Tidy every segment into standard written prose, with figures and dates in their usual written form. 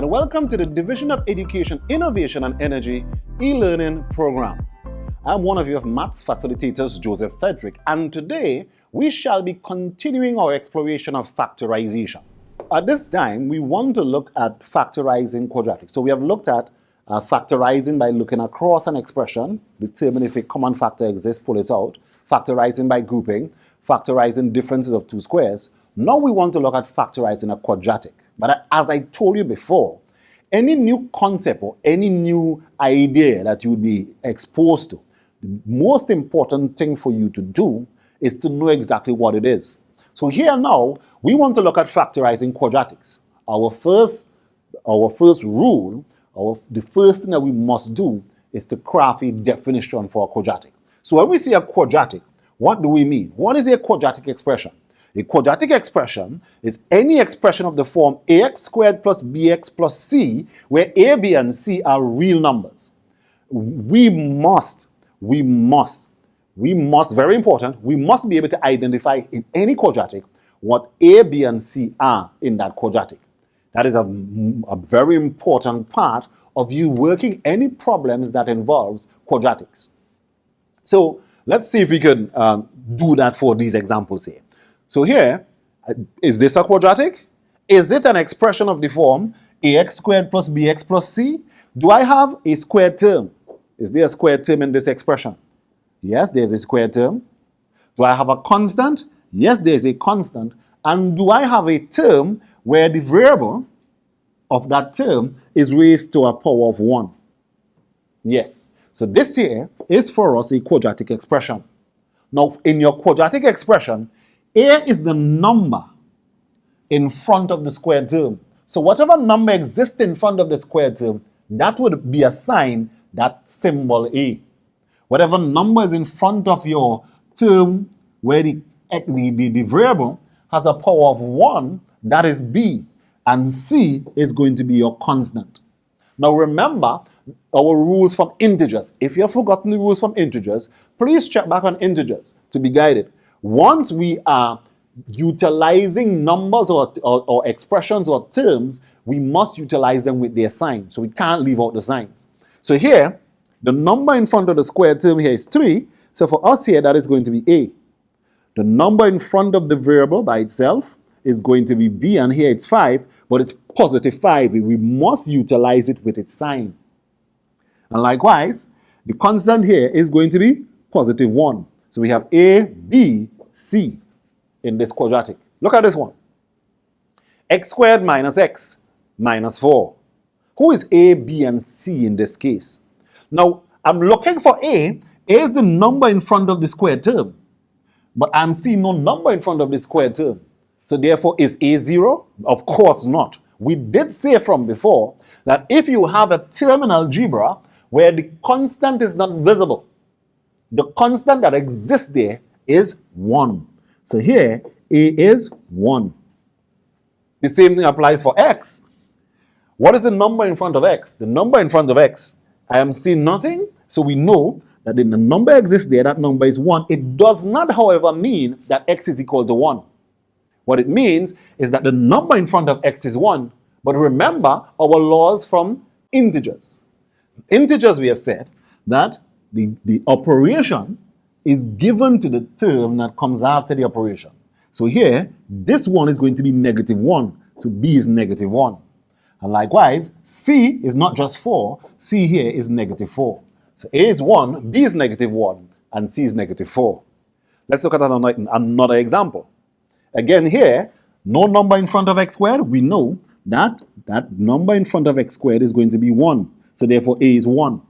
and welcome to the Division of Education, Innovation and Energy e-learning program. I'm one of your maths facilitators, Joseph Frederick, and today we shall be continuing our exploration of factorization. At this time, we want to look at factorizing quadratics. So we have looked at factorizing by looking across an expression, determine if a common factor exists, pull it out, factorizing by grouping, factorizing differences of two squares. Now we want to look at factorizing a quadratic. But as I told you before, any new concept or any new idea that you would be exposed to, the most important thing for you to do is to know exactly what it is. So here now, we want to look at factorizing quadratics. Our first rule, the first thing that we must do is to craft a definition for a quadratic. So when we say a quadratic, what do we mean? What is a quadratic expression? A quadratic expression is any expression of the form ax squared plus bx plus c, where a, b, and c are real numbers. We must, very important, we must be able to identify in any quadratic what a, b, and c are in that quadratic. That is a very important part of you working any problems that involves quadratics. So let's see if we can do that for these examples here. So here, is this a quadratic? Is it an expression of the form ax squared plus bx plus c? Do I have a squared term? Is there a squared term in this expression? Yes, there's a squared term. Do I have a constant? Yes, there's a constant. And do I have a term where the variable of that term is raised to a power of 1? Yes. So this here is for us a quadratic expression. Now, in your quadratic expression, a is the number in front of the square term. So whatever number exists in front of the square term, that would be assigned that symbol A. Whatever number is in front of your term where the variable has a power of 1, that is B. And C is going to be your constant. Now remember our rules from integers. If you have forgotten the rules from integers, please check back on integers to be guided. Once we are utilizing numbers or expressions or terms, we must utilize them with their signs. So we can't leave out the signs. So here, the number in front of the square term here is 3. So for us here, that is going to be A. The number in front of the variable by itself is going to be B, and here it's 5, but it's positive 5. We must utilize it with its sign. And likewise, the constant here is going to be positive 1. So we have A, B, C in this quadratic. Look at this one. X squared minus x minus 4. Who is A, B, and C in this case? Now, I'm looking for A. A is the number in front of the square term. But I'm seeing no number in front of the square term. So therefore, is A 0? Of course not. We did say from before that if you have a term in algebra where the constant is not visible, the constant that exists there is 1. So here, A is 1. The same thing applies for x. What is the number in front of x? The number in front of x, I am seeing nothing. So we know that if the number exists there, that number is 1. It does not, however, mean that x is equal to 1. What it means is that the number in front of x is 1. But remember our laws from integers. Integers, we have said that the operation is given to the term that comes after the operation. So here, this one is going to be negative 1. So B is negative 1. And likewise, C is not just 4. C here is negative 4. So A is 1, B is negative 1, and C is negative 4. Let's look at another example. Again here, no number in front of x squared. We know that that number in front of x squared is going to be 1. So therefore, A is 1.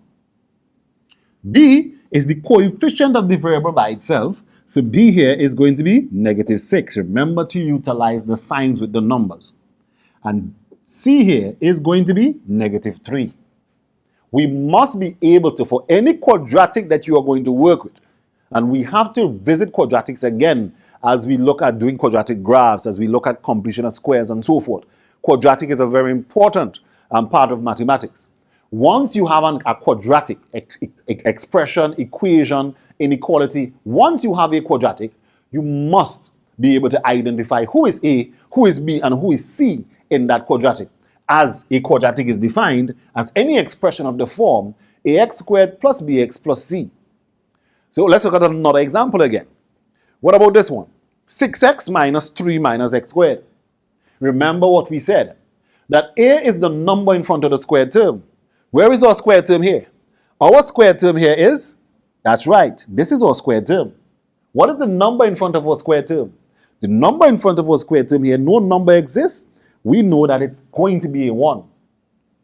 B is the coefficient of the variable by itself. So B here is going to be negative 6. Remember to utilize the signs with the numbers. And C here is going to be negative 3. We must be able to, for any quadratic that you are going to work with, and we have to visit quadratics again as we look at doing quadratic graphs, as we look at completion of squares and so forth. Quadratic is a very important part of mathematics. Once you have a quadratic expression, equation, inequality, once you have a quadratic, you must be able to identify who is A, who is B, and who is C in that quadratic. as a quadratic is defined as any expression of the form ax squared plus bx plus c. So let's look at another example again. What about this one? 6x minus 3 minus x squared. Remember what we said, that a is the number in front of the squared term. Where is our squared term here? Our squared term here is, that's right, this is our squared term. What is the number in front of our squared term? The number in front of our squared term here, no number exists. We know that it's going to be a 1.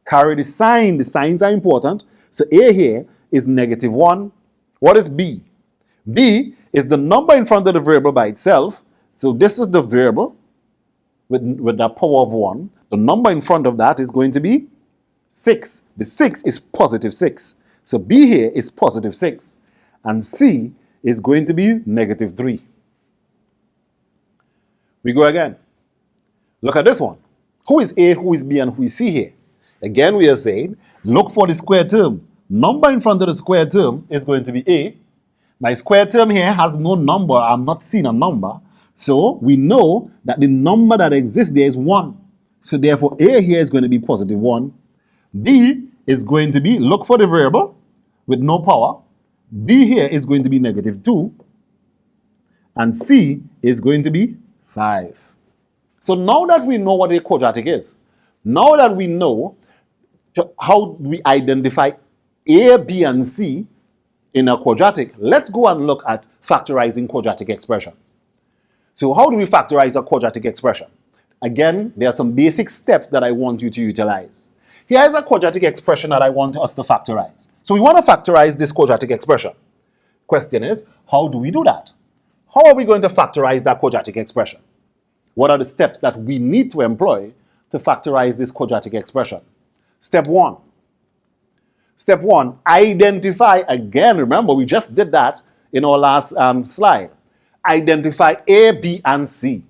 Carry the sign. The signs are important. So a here is negative 1. What is b? B is the number in front of the variable by itself. So this is the variable with the power of 1. The number in front of that is going to be 6. The 6 is positive 6. So b here is positive 6. And c is going to be negative 3. We go again. Look at this one. Who is a, who is b, and who is c here? Again, we are saying, look for the square term. Number in front of the square term is going to be a. My square term here has no number. I'm not seeing a number. So we know that the number that exists there is 1. So therefore, a here is going to be positive 1. B is going to be, look for the variable with no power. B here is going to be negative 2. And C is going to be 5. So now that we know what a quadratic is, now that we know how we identify A, B, and C in a quadratic, let's go and look at factorizing quadratic expressions. So how do we factorize a quadratic expression? Again, there are some basic steps that I want you to utilize. Here is a quadratic expression that I want us to factorize. So we want to factorize this quadratic expression. Question is, how do we do that? How are we going to factorize that quadratic expression? What are the steps that we need to employ to factorize this quadratic expression? Step 1. Step 1, identify, again, remember we just did that in our last slide. Identify A, B, and C.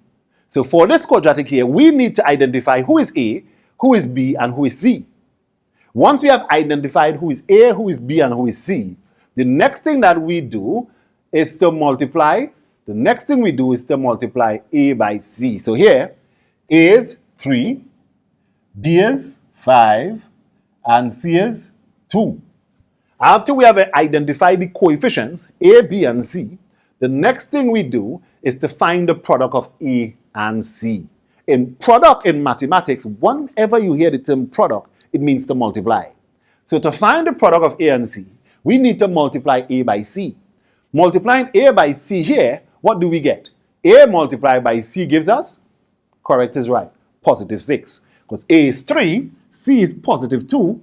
So for this quadratic here, we need to identify who is A, who is B, and who is C. Once we have identified who is A, who is B, and who is C, the next thing that we do is to multiply. The next thing we do is to multiply A by C. So here, A is 3, B is 5, and C is 2. After we have identified the coefficients, A, B, and C, the next thing we do is to find the product of A and C. In product in mathematics, whenever you hear the term product, it means to multiply. So to find the product of A and C, we need to multiply A by C. Multiplying A by C here, what do we get? A multiplied by C gives us, correct is right, positive 6. Because A is 3, C is positive 2.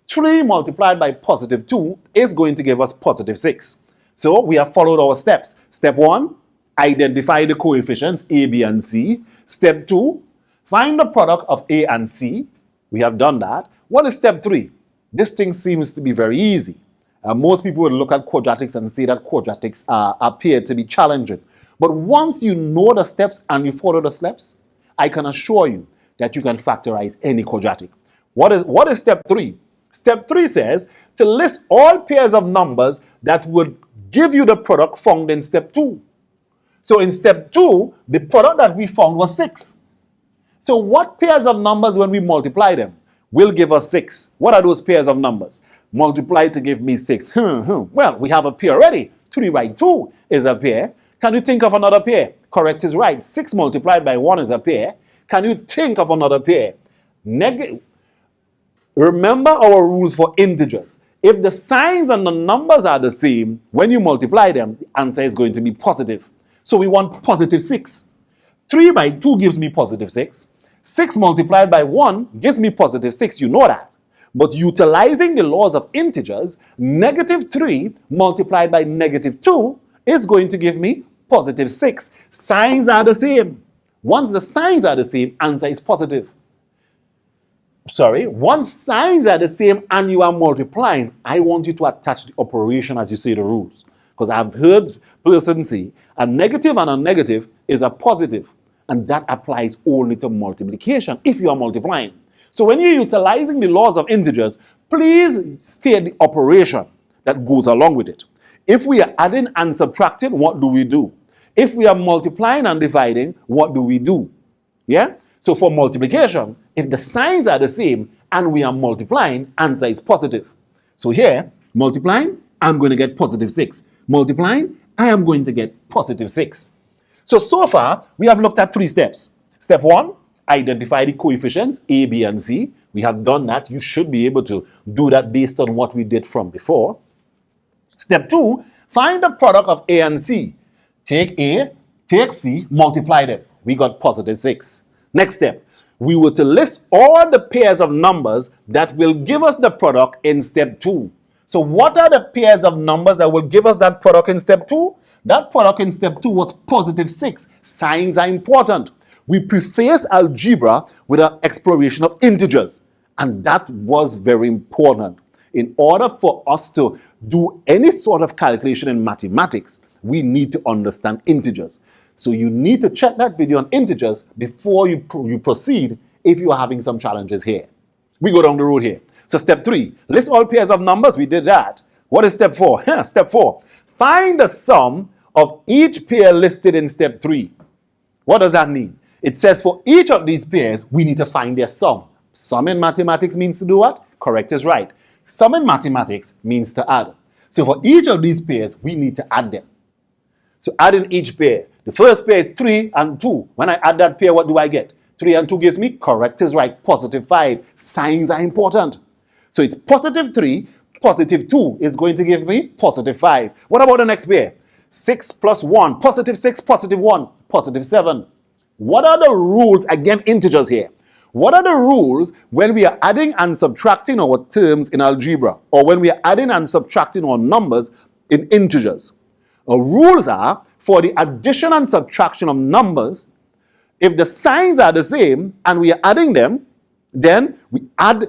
3 multiplied by positive 2 is going to give us positive 6. So we have followed our steps. Step 1, identify the coefficients A, B, and C. Step 2, find the product of A and C. We have done that. What is step 3? This thing seems to be very easy. Most people would look at quadratics and say that quadratics appear to be challenging. But once you know the steps and you follow the steps, I can assure you that you can factorize any quadratic. What is step 3? Step 3 says to list all pairs of numbers that would give you the product found in step 2. So in step 2, the product that we found was 6. So what pairs of numbers, when we multiply them, will give us 6? What are those pairs of numbers? Multiply to give me 6. Well, we have a pair already. 3 by 2 is a pair. Can you think of another pair? Correct is right. 6 multiplied by 1 is a pair. Can you think of another pair? Remember our rules for integers. If the signs and the numbers are the same, when you multiply them, the answer is going to be positive. So we want positive 6. 3 by 2 gives me positive 6. 6 multiplied by 1 gives me positive 6. You know that. But utilizing the laws of integers, negative 3 multiplied by negative 2 is going to give me positive 6. Signs are the same. Once the signs are the same, answer is positive. Once signs are the same and you are multiplying, I want you to attach the operation as you say the rules. Because I've heard persons say a negative and a negative is a positive. And that applies only to multiplication if you are multiplying. So when you're utilizing the laws of integers, please state the operation that goes along with it. If we are adding and subtracting, what do we do? If we are multiplying and dividing, what do we do? Yeah? So for multiplication, if the signs are the same and we are multiplying, answer is positive. So here, multiplying, I'm going to get positive 6. Multiplying, I am going to get positive 6. So far, we have looked at 3 steps. Step 1, identify the coefficients A, B, and C. We have done that. You should be able to do that based on what we did from before. Step 2, find the product of A and C. Take A, take C, multiply them. We got positive 6. Next step, we were to list all the pairs of numbers that will give us the product in step 2. So what are the pairs of numbers that will give us that product in step 2? That product in step 2 was positive 6. Signs are important. We preface algebra with an exploration of integers, and that was very important. In order for us to do any sort of calculation in mathematics, we need to understand integers. So you need to check that video on integers before you proceed if you are having some challenges here. We go down the road here. So step 3, list all pairs of numbers. We did that. What is step 4? Step 4, find the sum of each pair listed in step 3. What does that mean? It says for each of these pairs, we need to find their sum. Sum in mathematics means to do what? Correct is right. Sum in mathematics means to add. So for each of these pairs, we need to add them. So add in each pair. The first pair is 3 and 2. When I add that pair, what do I get? 3 and 2 gives me, correct is right, positive 5. Signs are important. So it's positive 3, positive 2 is going to give me positive 5. What about the next pair? 6 plus 1, positive 6, positive 1, positive 7. What are the rules? Again, integers here. What are the rules when we are adding and subtracting our terms in algebra, or when we are adding and subtracting our numbers in integers? Our rules are for the addition and subtraction of numbers. If the signs are the same and we are adding them, then we add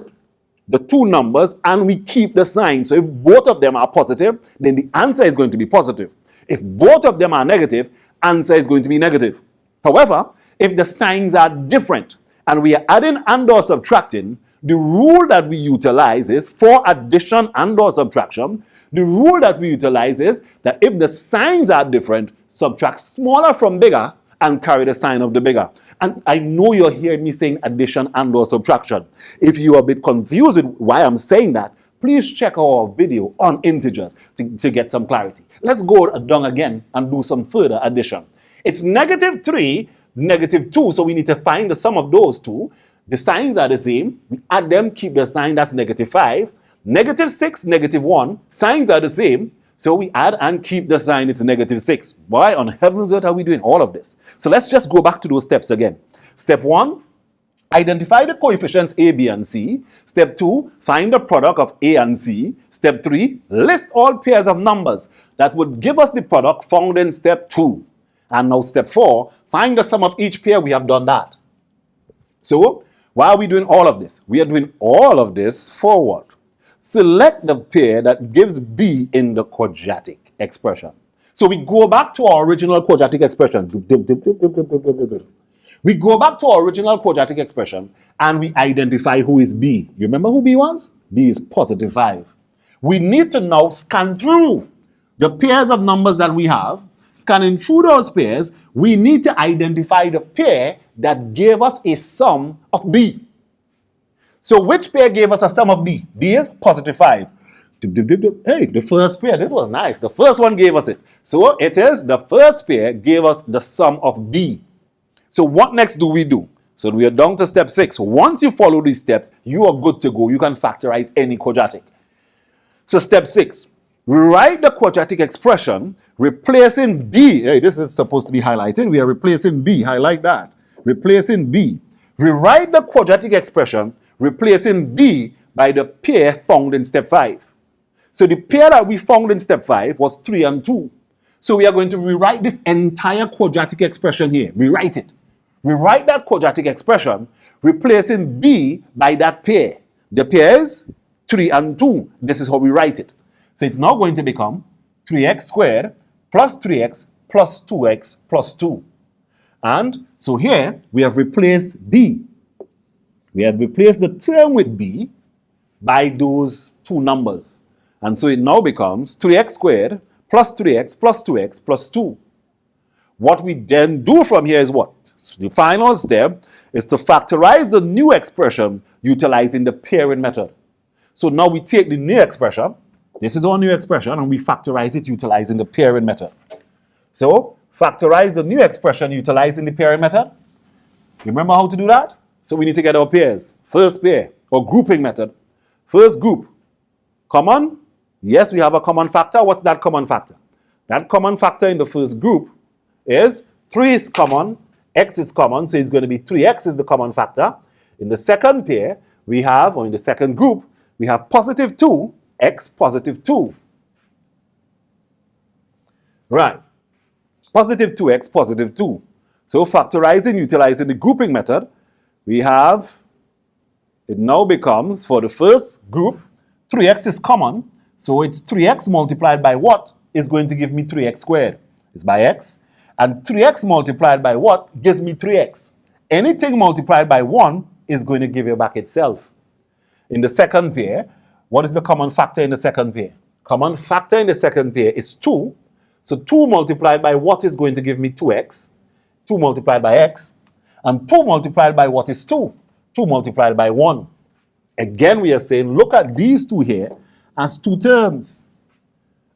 the two numbers and we keep the sign. So if both of them are positive, then the answer is going to be positive. If both of them are negative, answer is going to be negative. However, if the signs are different and we are adding and or subtracting, the rule that we utilize is for addition and or subtraction. The rule that we utilize is that if the signs are different, subtract smaller from bigger and carry the sign of the bigger. And I know you're hearing me saying addition and or subtraction. If you are a bit confused with why I'm saying that, please check our video on integers to get some clarity. Let's go down again and do some further addition. It's negative 3, negative 2, so we need to find the sum of those two. The signs are the same. We add them, keep the sign, that's negative 5. Negative 6, negative 1, signs are the same. So we add and keep the sign, it's negative 6. Why on heaven's earth are we doing all of this? So let's just go back to those steps again. Step 1, identify the coefficients A, B, and C. Step 2, find the product of A and C. Step 3, list all pairs of numbers that would give us the product found in step 2. And now step 4, find the sum of each pair. We have done that. So why are we doing all of this? We are doing all of this for what? Select the pair that gives B in the quadratic expression. So we go back to our original quadratic expression. We go back to our original quadratic expression and we identify who is B. You remember who B was? B is positive 5. We need to now scan through the pairs of numbers that we have. Scanning through those pairs, we need to identify the pair that gave us a sum of B. So which pair gave us a sum of B? B is positive 5. Hey, the first pair, this was nice. The first one gave us it. So it is the first pair gave us the sum of B. So what next do we do? So we are down to step 6. Once you follow these steps, you are good to go. You can factorize any quadratic. So step 6, rewrite the quadratic expression replacing B. Hey, this is supposed to be highlighted. We are replacing B. Highlight that. Replacing B. Rewrite the quadratic expression replacing B by the pair found in step 5. So the pair that we found in step 5 was 3 and 2. So we are going to rewrite this entire quadratic expression here. Rewrite it. Rewrite that quadratic expression replacing B by that pair. The pair is 3 and 2. This is how we write it. So it's now going to become 3x squared plus 3x plus 2x plus 2. And so here we have replaced B. We have replaced the term with B by those two numbers. And so it now becomes 3x squared plus 3x plus 2x plus 2. What we then do from here is what? The final step is to factorize the new expression utilizing the pairing method. So now we take the new expression, this is our new expression, and we factorize it utilizing the pairing method. So, factorize the new expression utilizing the pairing method. Remember how to do that? So we need to get our pairs. First pair, or grouping method. First group, common. Yes, we have a common factor. What's that common factor? That common factor in the first group is 3 is common, x is common, so it's going to be 3x is the common factor. In the second pair, we have, or in the second group, we have positive 2, x positive 2. Right. Positive 2x positive 2. So factorizing, utilizing the grouping method, we have, it now becomes, for the first group, 3x is common. So it's 3x multiplied by what is going to give me 3x squared? It's by x. And 3x multiplied by what gives me 3x? Anything multiplied by 1 is going to give you back itself. In the second pair, what is the common factor in the second pair? Common factor in the second pair is 2. So 2 multiplied by what is going to give me 2x? 2 multiplied by x. And 2 multiplied by what is 2? 2 multiplied by 1. Again, we are saying, look at these two here as two terms.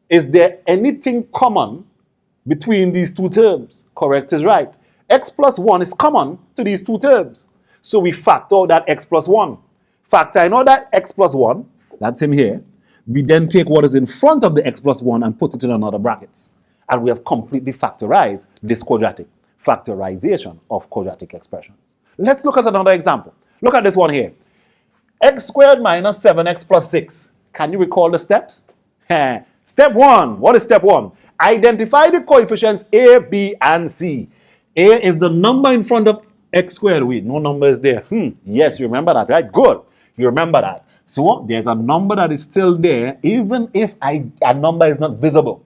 Is there anything common between these two terms? Correct is right. X plus 1 is common to these two terms. So we factor out that x plus 1. Factor in all that x plus 1, that's him here. We then take what is in front of the x plus 1 and put it in another brackets. And we have completely factorized this quadratic. Factorization of quadratic expressions. Let's look at another example. Look at this one here. X squared minus 7x plus 6. Can you recall the steps? Step 1. What is step 1? Identify the coefficients a, b, and c. A is the number in front of x squared. Wait, no number is there. Yes, you remember that, right? Good. You remember that. So there's a number that is still there, even if a number is not visible.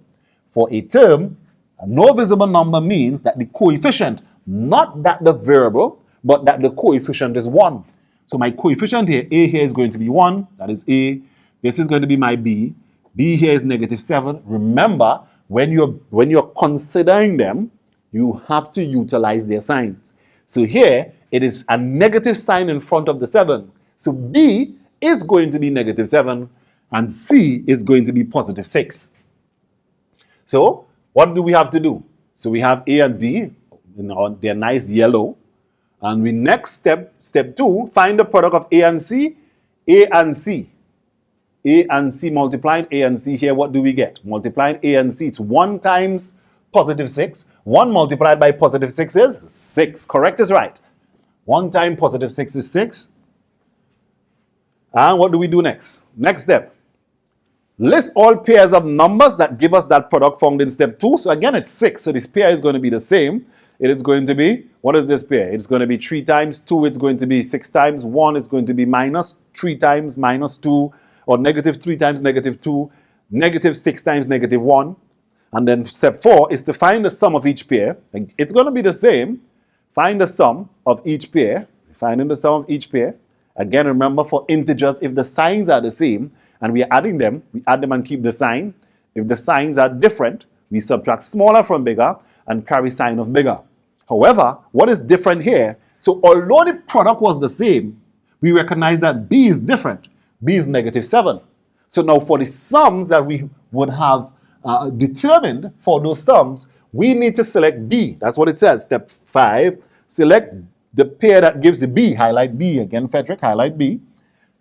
For a term, no visible number means that the coefficient, not that the variable, but that the coefficient is 1. So my coefficient here, a here is going to be 1. That is a. This is going to be my b. B here is negative 7. Remember, when you're considering them, you have to utilize their signs. So here, it is a negative sign in front of the 7. So b is going to be negative 7, and c is going to be positive 6. So, what do we have to do? So we have a and b, they're nice yellow. And we next step 2, find the product of a and c. A and c. A and c multiplying a and c here, what do we get? Multiplying a and c, it's 1 times positive 6. 1 multiplied by positive 6 is 6. Correct is right. 1 times positive 6 is 6. And what do we do next? Next step. List all pairs of numbers that give us that product found in step 2. So again, it's 6. So this pair is going to be the same. It is going to be, what is this pair? It's going to be 3 times 2. It's going to be 6 times 1. It's going to be minus 3 times minus 2. Or negative 3 times negative 2. Negative 6 times negative 1. And then step 4 is to find the sum of each pair. It's going to be the same. Find the sum of each pair. Finding the sum of each pair. Again, remember for integers, if the signs are the same, and we are adding them, we add them and keep the sign. If the signs are different, we subtract smaller from bigger and carry sign of bigger. However, what is different here? So although the product was the same, we recognize that b is different. B is negative 7. So now for the sums that we would have determined for those sums, we need to select b. That's what it says. Step 5, select the pair that gives the b. Highlight b again, Frederick, highlight b.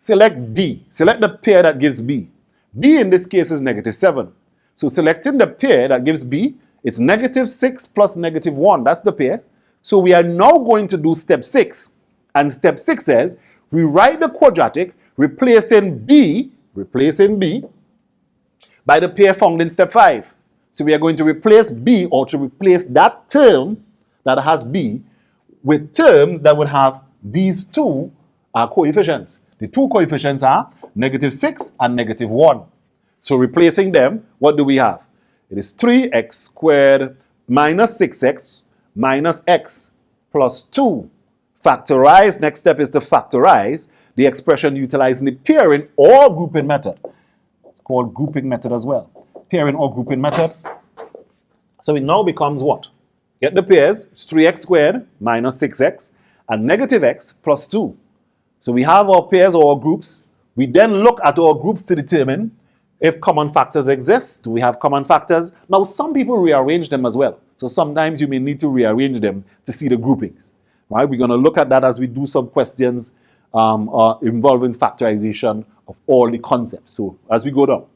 Select B. Select the pair that gives B. B in this case is negative 7. So selecting the pair that gives B, it's negative 6 plus negative 1. That's the pair. So we are now going to do step 6. And step 6 says, we write the quadratic replacing B by the pair found in step 5. So we are going to replace B, or to replace that term that has B with terms that would have these two coefficients. The two coefficients are negative 6 and negative 1. So replacing them, what do we have? It is 3x squared minus 6x minus x plus 2. Factorize. Next step is to factorize the expression utilizing the pairing or grouping method. It's called grouping method as well. Pairing or grouping method. So it now becomes what? Get the pairs, it's 3x squared minus 6x, and negative x plus 2. So we have our pairs or our groups. We then look at our groups to determine if common factors exist. Do we have common factors? Now, some people rearrange them as well. So sometimes you may need to rearrange them to see the groupings. Right? We're going to look at that as we do some questions involving factorization of all the concepts. So as we go down.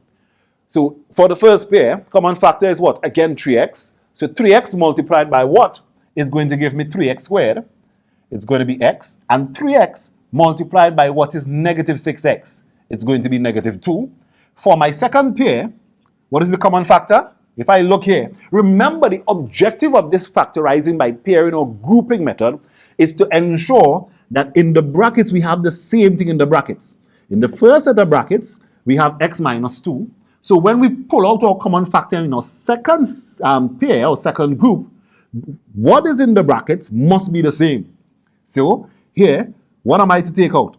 So for the first pair, common factor is what? Again, 3x. So 3x multiplied by what is going to give me 3x squared? It's going to be x. And 3x multiplied by what is negative 6x? It's going to be negative 2. For my second pair, what is the common factor? If I look here, remember the objective of this factorizing by pairing or grouping method is to ensure that in the brackets we have the same thing in the brackets. In the first set of brackets, we have x minus 2. So when we pull out our common factor in our second pair or second group, what is in the brackets must be the same. So here, what am I to take out?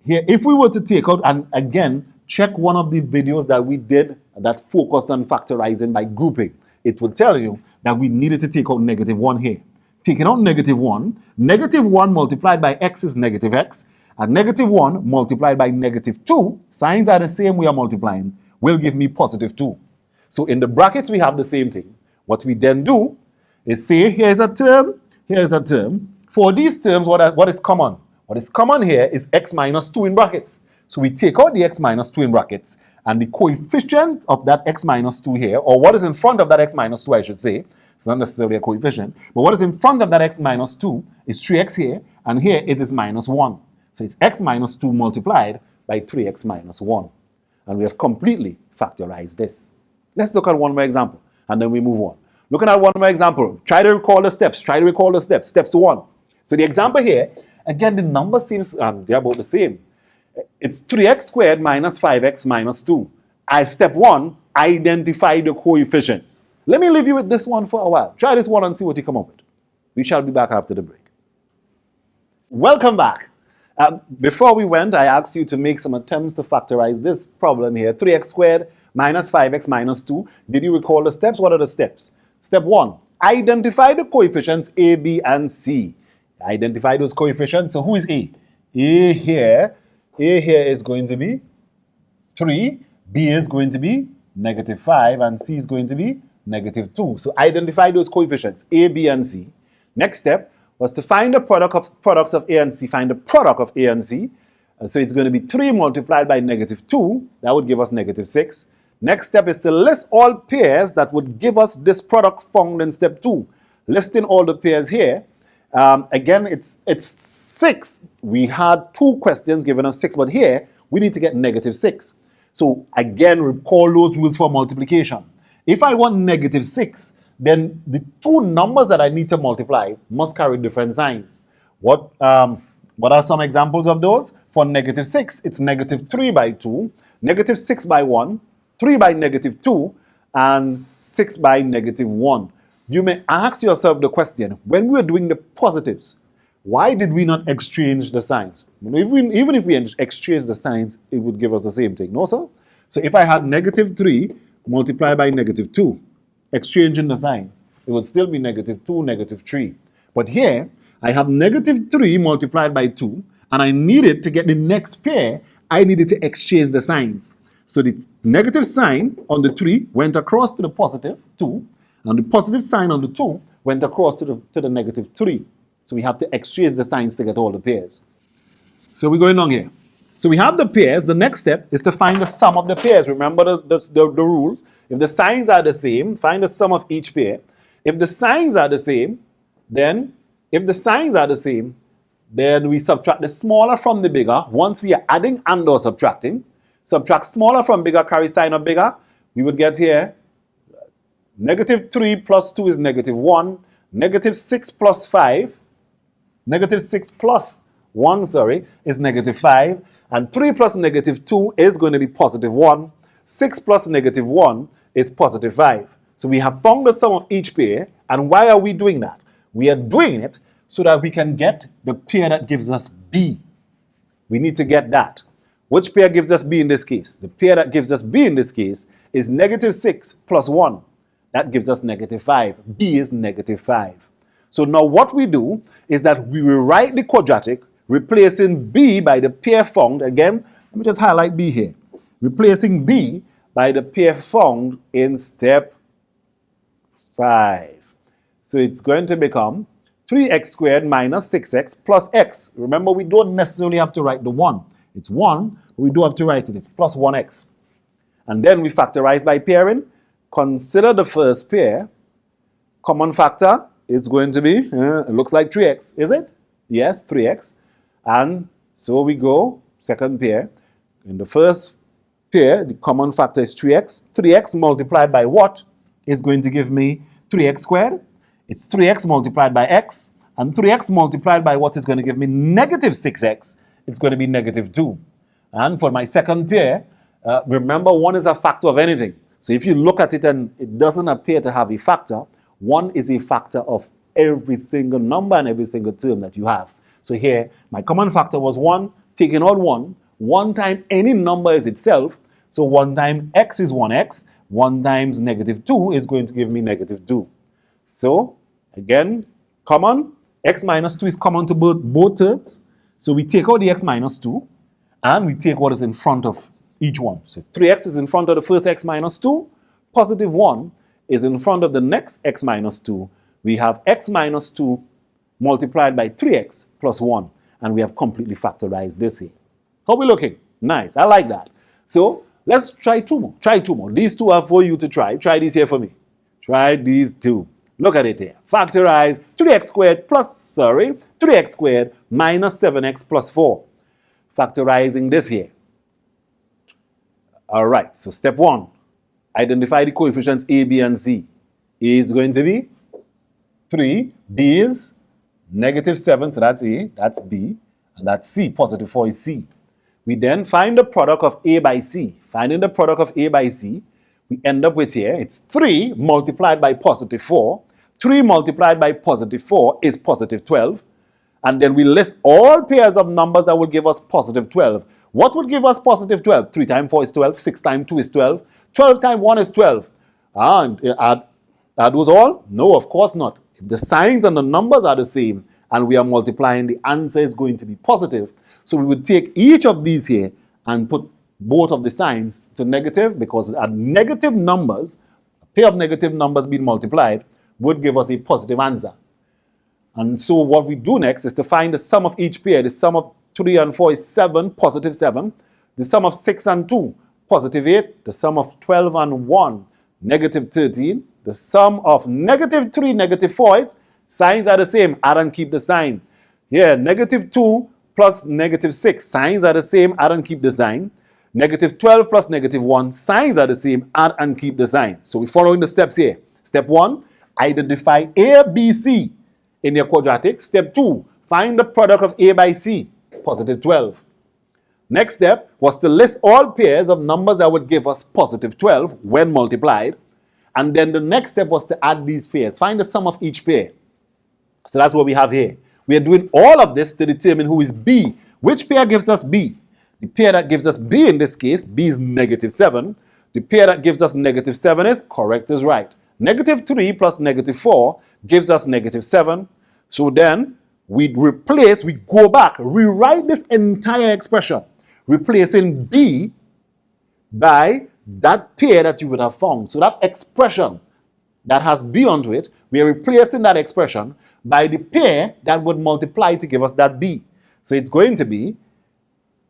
Here, if we were to take out, and again, check one of the videos that we did that focused on factorizing by grouping. It will tell you that we needed to take out negative 1 here. Taking out negative 1 multiplied by x is negative x, and negative 1 multiplied by negative 2, signs are the same, we are multiplying, will give me positive 2. So in the brackets, we have the same thing. What we then do is say, here's a term, here's a term. For these terms, what is common? What is common here is x minus 2 in brackets. So we take out the x minus 2 in brackets, and the coefficient of that x minus 2 here, or what is in front of that x minus 2, I should say, it's not necessarily a coefficient, but what is in front of that x minus 2 is 3x here, and here it is minus 1. So it's x minus 2 multiplied by 3x minus 1. And we have completely factorized this. Let's look at one more example, and then we move on. Looking at one more example, try to recall the steps. Steps 1. So the example here, again, the number seems, they're about the same. It's 3x squared minus 5x minus 2. Step 1, identify the coefficients. Let me leave you with this one for a while. Try this one and see what you come up with. We shall be back after the break. Welcome back. Before we went, I asked you to make some attempts to factorize this problem here. 3x squared minus 5x minus 2. Did you recall the steps? What are the steps? Step 1, identify the coefficients A, B, and C. Identify those coefficients. So who is A? A here is going to be 3. B is going to be negative 5. And C is going to be negative 2. So identify those coefficients, A, B, and C. Next step was to find the products of A and C. Find the product of A and C. So it's going to be 3 multiplied by negative 2. That would give us negative 6. Next step is to list all pairs that would give us this product found in step 2. Listing all the pairs here. Again, it's 6. We had 2 questions giving us 6, but here we need to get negative 6. So again, recall those rules for multiplication. If I want negative 6, then the 2 numbers that I need to multiply must carry different signs. What are some examples of those? For negative 6, it's negative 3 by 2, negative 6 by 1, 3 by negative 2, and 6 by negative 1. You may ask yourself the question, when we were doing the positives, why did we not exchange the signs? Even if we exchange the signs, it would give us the same thing, no sir? So if I had negative 3 multiplied by negative 2, exchanging the signs, it would still be negative 2, negative 3. But here, I have negative 3 multiplied by 2, and I needed to get the next pair, I needed to exchange the signs. So the negative sign on the 3 went across to the positive 2, and the positive sign on the 2 went across to the negative 3. So we have to exchange the signs to get all the pairs. So we're going on here. So we have the pairs. The next step is to find the sum of the pairs. Remember the rules. If the signs are the same, find the sum of each pair. If the signs are the same, then we subtract the smaller from the bigger. Once we are adding and or subtracting, subtract smaller from bigger, carry sign of bigger. We would get here negative 3 plus 2 is negative 1. Negative 6 plus 5. Negative 6 plus 1, is negative 5. And 3 plus negative 2 is going to be positive 1. 6 plus negative 1 is positive 5. So we have found the sum of each pair. And why are we doing that? We are doing it so that we can get the pair that gives us B. We need to get that. Which pair gives us B in this case? The pair that gives us B in this case is negative 6 plus 1. That gives us negative 5. B is negative 5. So now what we do is that we rewrite the quadratic, replacing B by the pair found. Again, let me just highlight B here. Replacing B by the pair found in step 5. So it's going to become 3x squared minus 6x plus x. Remember, we don't necessarily have to write the 1. It's 1, but we do have to write it. It's plus 1x. And then we factorize by pairing. Consider the first pair. Common factor is going to be, it looks like 3x, is it? Yes, 3x. And so we go, second pair. In the first pair, the common factor is 3x. 3x multiplied by what is going to give me 3x squared? It's 3x multiplied by x. And 3x multiplied by what is going to give me negative 6x? It's going to be negative 2. And for my second pair, remember, 1 is a factor of anything. So if you look at it and it doesn't appear to have a factor, 1 is a factor of every single number and every single term that you have. So here, my common factor was 1, taking out 1. 1 times any number is itself. So 1 times x is 1x. 1 times negative 2 is going to give me negative 2. So, again, common. X minus 2 is common to both terms. So we take out the x minus 2, and we take what is in front of each one. So 3x is in front of the first x minus 2. Positive 1 is in front of the next x minus 2. We have x minus 2 multiplied by 3x plus 1. And we have completely factorized this here. How are we looking? Nice. I like that. So let's try 2 more. Try 2 more. These 2 are for you to try. Try these here for me. Try these 2. Look at it here. Factorize 3x squared 3x squared minus 7x plus 4. Factorizing this here. All right. So step 1. Identify the coefficients A, B, and C. A is going to be 3. B is negative 7. So that's A. That's B. And that's C. Positive 4 is C. We then find the product of A by C. Finding the product of A by C, we end up with here, it's 3 multiplied by positive 4. 3 multiplied by positive 4 is positive 12. And then we list all pairs of numbers that will give us positive 12. What would give us positive 12? 3 times 4 is 12. 6 times 2 is 12. 12 times 1 is 12. And add those all? No, of course not. If the signs and the numbers are the same and we are multiplying, the answer is going to be positive. So we would take each of these here and put both of the signs to negative, because at negative numbers, a pair of negative numbers being multiplied would give us a positive answer. And so what we do next is to find the sum of each pair. The sum of 3 and 4 is 7, positive 7. The sum of 6 and 2, positive 8. The sum of 12 and 1, negative 13. The sum of negative 3, negative 4, signs are the same. Add and keep the sign. Here, negative 2 plus negative 6, signs are the same. Add and keep the sign. Negative 12 plus negative 1, signs are the same. Add and keep the sign. So we're following the steps here. Step 1, identify A, B, C in your quadratic. Step 2, find the product of A by C, positive 12. Next step was to list all pairs of numbers that would give us positive 12 when multiplied. And then the next step was to add these pairs. Find the sum of each pair. So that's what we have here. We are doing all of this to determine who is B. Which pair gives us B? The pair that gives us B in this case, B is negative 7. The pair that gives us negative 7 is correct is right. Negative 3 plus negative 4 gives us negative 7. So then we go back, rewrite this entire expression, replacing B by that pair that you would have found. So that expression that has B onto it, we are replacing that expression by the pair that would multiply to give us that B. So it's going to be,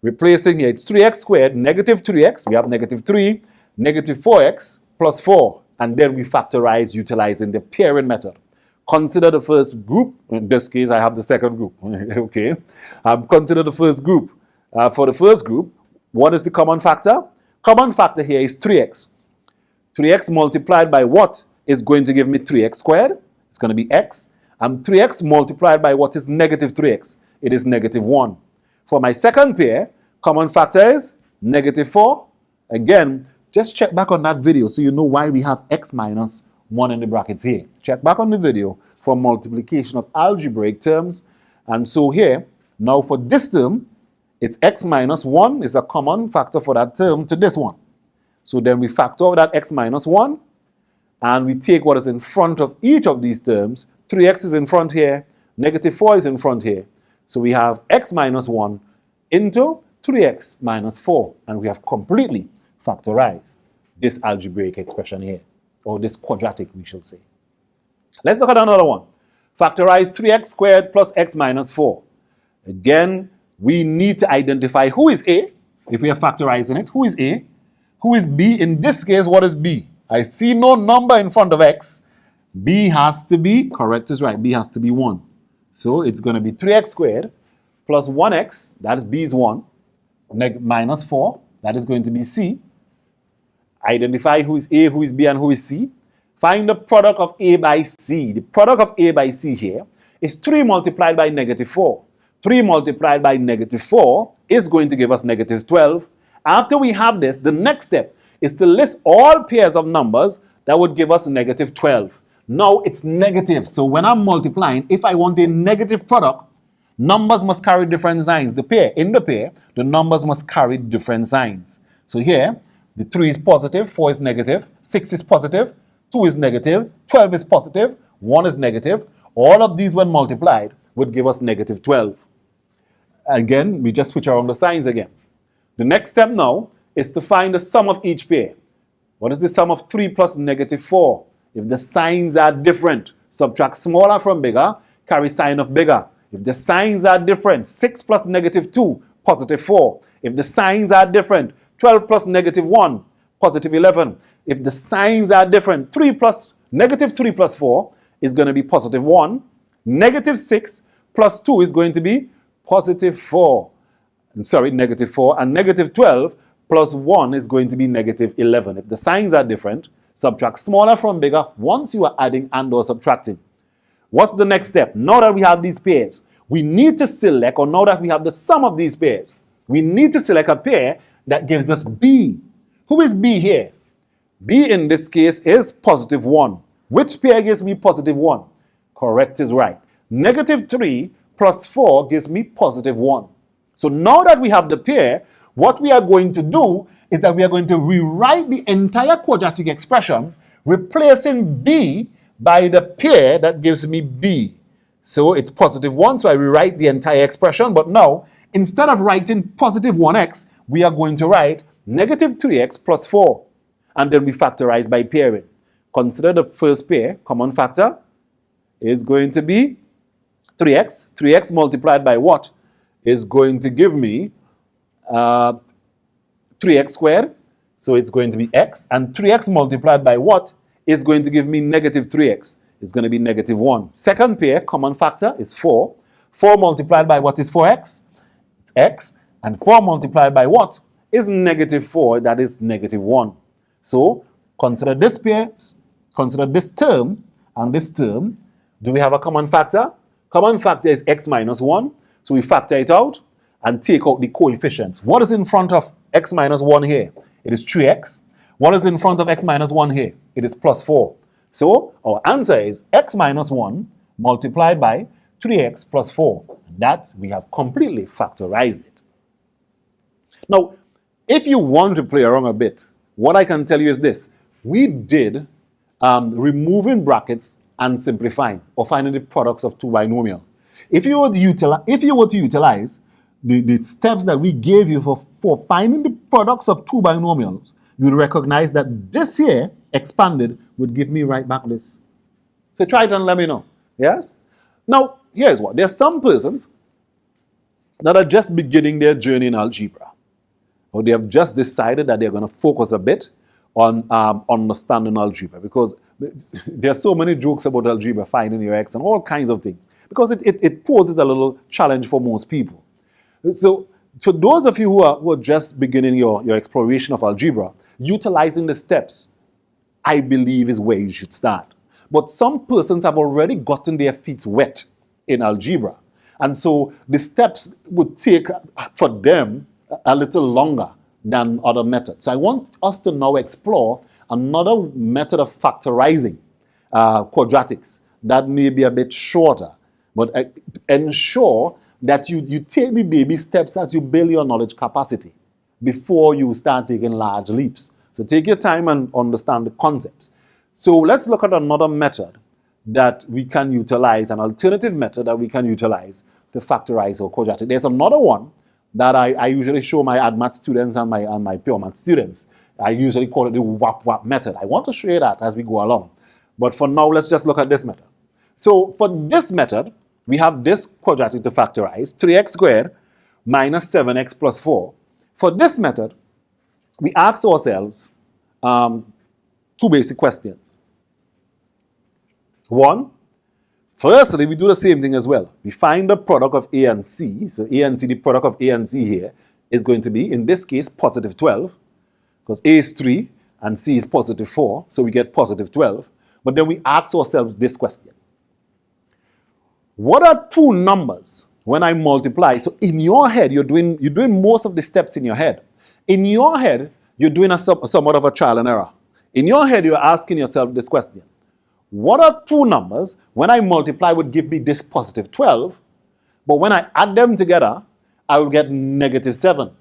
replacing here, it's 3x squared, negative 3x, we have negative 3, negative 4x plus 4. And then we factorize utilizing the pairing method. Consider the first group. In this case, I have the second group. Okay. Consider the first group. For the first group, what is the common factor? Common factor here is 3x. 3x multiplied by what is going to give me 3x squared? It's going to be x. And 3x multiplied by what is negative 3x? It is negative 1. For my second pair, common factor is negative 4. Again, just check back on that video so you know why we have x minus 1 in the brackets here. Check back on the video for multiplication of algebraic terms. And so here, now for this term, it's x minus 1 is a common factor for that term to this one. So then we factor out that x minus 1. and we take what is in front of each of these terms. 3x is in front here, negative 4 is in front here. So we have x minus 1 into 3x minus 4, and we have completely factorized this algebraic expression here, or this quadratic, we shall say. Let's look at another one. Factorize 3x squared plus x minus 4. Again, we need to identify who is A. If we are factorizing it, who is A? Who is B? In this case, what is B? I see no number in front of x. B has to be, correct is right, B has to be 1. So it's going to be 3x squared plus 1x, that is B is 1, minus 4, that is going to be C. Identify who is A, who is B, and who is C. Find the product of A by C. The product of A by C here is 3 multiplied by negative 4. 3 multiplied by negative 4 is going to give us negative 12. After we have this, the next step is to list all pairs of numbers that would give us negative 12. Now it's negative, so when I'm multiplying, if I want a negative product, numbers must carry different signs. In the pair, the numbers must carry different signs. So here, the 3 is positive, 4 is negative, 6 is positive, 2 is negative, 12 is positive, 1 is negative. All of these when multiplied would give us negative 12. Again, we just switch around the signs again. The next step now is to find the sum of each pair. What is the sum of 3 plus negative 4? If the signs are different, subtract smaller from bigger, carry sign of bigger. If the signs are different, 6 plus negative 2, positive 4. If the signs are different, 12 plus negative 1, positive 11. If the signs are different, negative 3 plus 4 is going to be positive 1. Negative 6 plus 2 is going to be positive 4. Negative 4. And negative 12 plus 1 is going to be negative 11. If the signs are different, subtract smaller from bigger once you are adding and or subtracting. What's the next step? Now that we have these pairs, we need to select, or now that we have the sum of these pairs, we need to select a pair that gives us B. Who is B here? B in this case is positive 1. Which pair gives me positive 1? Correct is right. Negative 3 plus 4 gives me positive 1. So now that we have the pair, what we are going to do is that we are going to rewrite the entire quadratic expression, replacing B by the pair that gives me B. So it's positive 1, so I rewrite the entire expression, but now, instead of writing positive 1x, we are going to write negative 3x plus 4, and then we factorize by pairing. Consider the first pair, common factor, is going to be 3x. 3x multiplied by what? Is going to give me 3x squared, so it's going to be x, and 3x multiplied by what is going to give me negative 3x. It's going to be negative 1. Second pair, common factor, is 4. 4 multiplied by what is 4x? It's x, and 4 multiplied by what is negative 4, that is negative 1. So consider this pair, consider this term, and this term. Do we have a common factor? Common factor is x minus 1, so we factor it out and take out the coefficients. What is in front of x minus 1 here? It is 3x. What is in front of x minus 1 here? It is plus 4. So our answer is x minus 1 multiplied by 3x plus 4. That we have completely factorized it. Now, if you want to play around a bit, what I can tell you is this. We did removing brackets and simplifying, or finding the products of two binomials. If you were to utilize the steps that we gave you for finding the products of two binomials, you would recognize that this here, expanded, would give me right back this. So try it and let me know. Yes? Now, here's what. There's some persons that are just beginning their journey in algebra, or they have just decided that they're going to focus a bit on understanding algebra, because there are so many jokes about algebra, finding your x and all kinds of things, because it poses a little challenge for most people. So for those of you who are just beginning your exploration of algebra, utilizing the steps, I believe, is where you should start. But some persons have already gotten their feet wet in algebra, and so the steps would take for them a little longer than other methods. So I want us to now explore another method of factorizing quadratics that may be a bit shorter, but ensure that you take the baby steps as you build your knowledge capacity before you start taking large leaps. So take your time and understand the concepts. So let's look at another method that we can utilize, an alternative method that we can utilize to factorize our quadratic. There's another one that I usually show my AdMath students and my pure math students. I usually call it the WAP method. I want to show you that as we go along. But for now, let's just look at this method. So for this method, we have this quadratic to factorize, 3x squared minus 7x plus 4. For this method, we ask ourselves two basic questions. One, firstly, we do the same thing as well. We find the product of A and C. So A and C, the product of A and C here is going to be, in this case, positive 12. Because A is 3 and C is positive 4. So we get positive 12. But then we ask ourselves this question. What are two numbers when I multiply? So in your head, you're doing most of the steps in your head. In your head, you're doing somewhat of a trial and error. In your head, you're asking yourself this question. What are two numbers when I multiply would give me this positive 12, but when I add them together, I will get negative 7.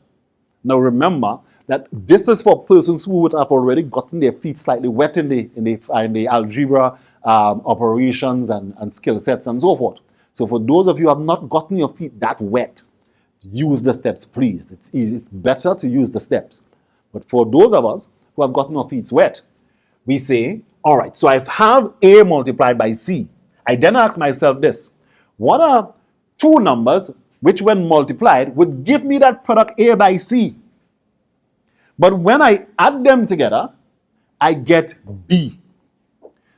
Now remember that this is for persons who would have already gotten their feet slightly wet in the algebra operations and skill sets and so forth. So for those of you who have not gotten your feet that wet, use the steps, please. It's easy. It's better to use the steps. But for those of us who have gotten our feet wet, we say, all right, so I have A multiplied by C. I then ask myself this. What are two numbers which when multiplied would give me that product A by C? But when I add them together, I get B.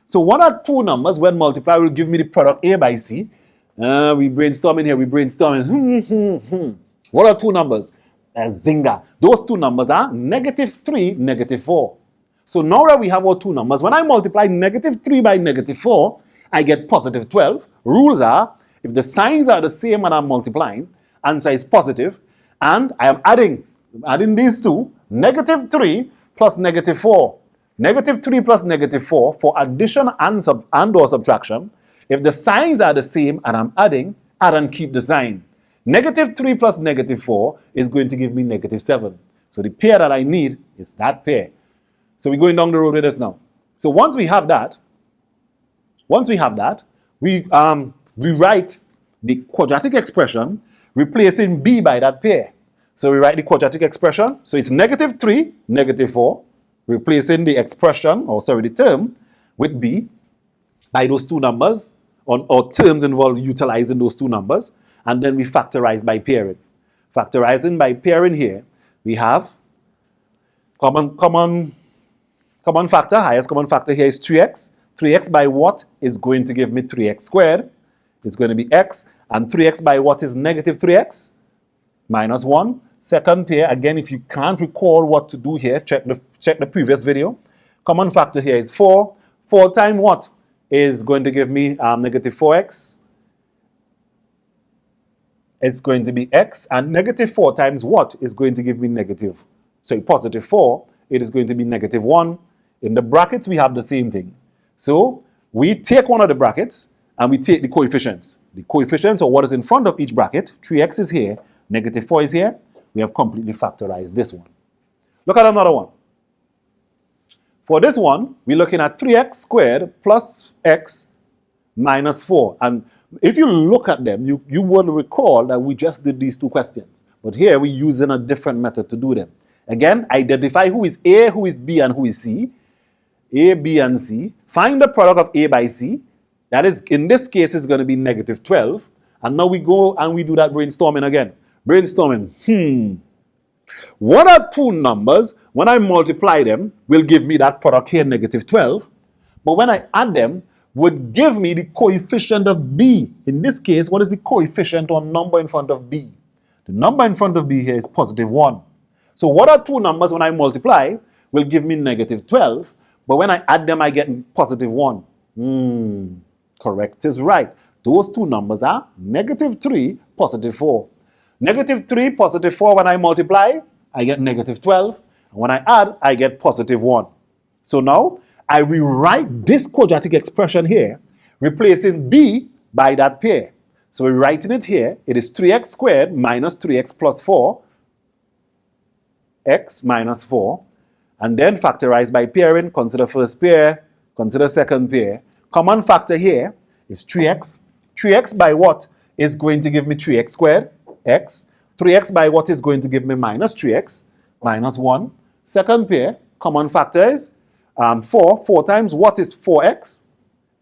So what are two numbers when multiplied will give me the product A by C? We brainstorming here, we brainstorming. What are two numbers? Zinga. Those two numbers are negative 3, negative 4. So now that we have our two numbers, when I multiply negative 3 by negative 4, I get positive 12. Rules are, if the signs are the same when I'm multiplying, answer is positive, and I am adding these two, negative 3 plus negative 4. Negative 3 plus negative 4 for addition and or subtraction. If the signs are the same and I'm add and keep the sign. Negative 3 plus negative 4 is going to give me negative 7. So the pair that I need is that pair. So we're going down the road with this now. So once we have that, we write the quadratic expression replacing B by that pair. So we write the quadratic expression. So it's negative 3, negative 4, replacing the expression, the term with B by those two numbers, or terms involved utilizing those two numbers, and then we factorize by pairing. Factorizing by pairing here, we have common factor, highest common factor here is 3x. 3x by what is going to give me 3x squared? It's going to be x. And 3x by what is negative 3x? Minus 1. Second pair, again, if you can't recall what to do here, check the previous video. Common factor here is 4. 4 times what is going to give me negative 4x? It's going to be x. And negative 4 times what is going to give me positive 4? It is going to be negative 1. In the brackets, we have the same thing. So we take one of the brackets and we take the coefficients. The coefficients, or what is in front of each bracket, 3x is here, negative 4 is here. We have completely factorized this one. Look at another one. For this one, we're looking at 3x squared plus x minus 4. And if you look at them, you will recall that we just did these two questions. But here we're using a different method to do them. Again, identify who is A, who is B, and who is C. A, B, and C. Find the product of A by C. That is, in this case, is going to be negative 12. And now we go and we do that brainstorming again. Brainstorming. What are two numbers, when I multiply them, will give me that product here, negative 12. But when I add them, would give me the coefficient of B. In this case, what is the coefficient or number in front of B? The number in front of B here is positive 1. So what are two numbers when I multiply will give me negative 12, but when I add them, I get positive 1. Correct is right. Those two numbers are negative 3, positive 4. Negative 3, positive 4, when I multiply, I get negative 12. And when I add, I get positive 1. So now, I rewrite this quadratic expression here, replacing B by that pair. So we're writing it here. It is 3x squared minus 3x plus 4, x minus 4. And then factorize by pairing. Consider first pair, Consider second pair. Common factor here is 3x. 3x by what is going to give me 3x squared? X. 3x by what is going to give me minus 3x? Minus 1. Second pair, common factor is 4. 4 times what is 4x?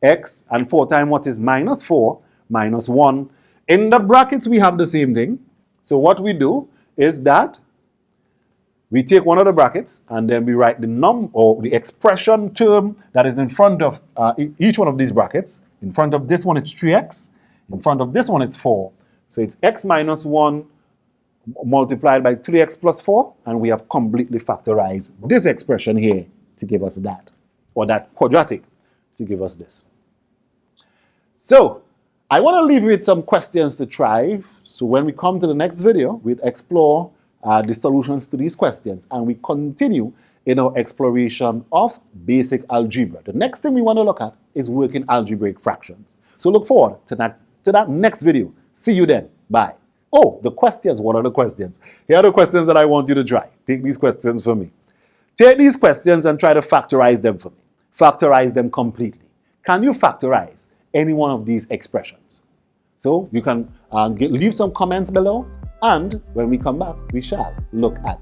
X. And 4 times what is minus 4? Minus 1. In the brackets, we have the same thing. So what we do is that we take one of the brackets and then we write the or the expression term that is in front of each one of these brackets. In front of this one, it's 3x. In front of this one, it's 4. So it's x minus 1 multiplied by 3x plus 4. And we have completely factorized this expression here to give us that. Or that quadratic to give us this. So I want to leave you with some questions to try. So when we come to the next video, we'll explore the solutions to these questions, and we continue in our exploration of basic algebra. The next thing we want to look at is working algebraic fractions. So look forward to that next video. See you then. Bye. Oh, the questions. What are the questions? Here are the questions that I want you to try. Take these questions for me. Take these questions and try to factorize them for me. Factorize them completely. Can you factorize any one of these expressions? So you can leave some comments below. And when we come back, we shall look at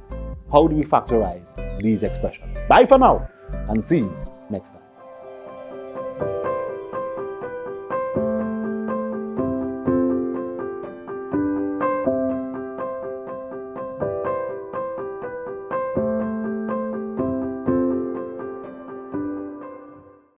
how do we factorize these expressions. Bye for now, and see you next time.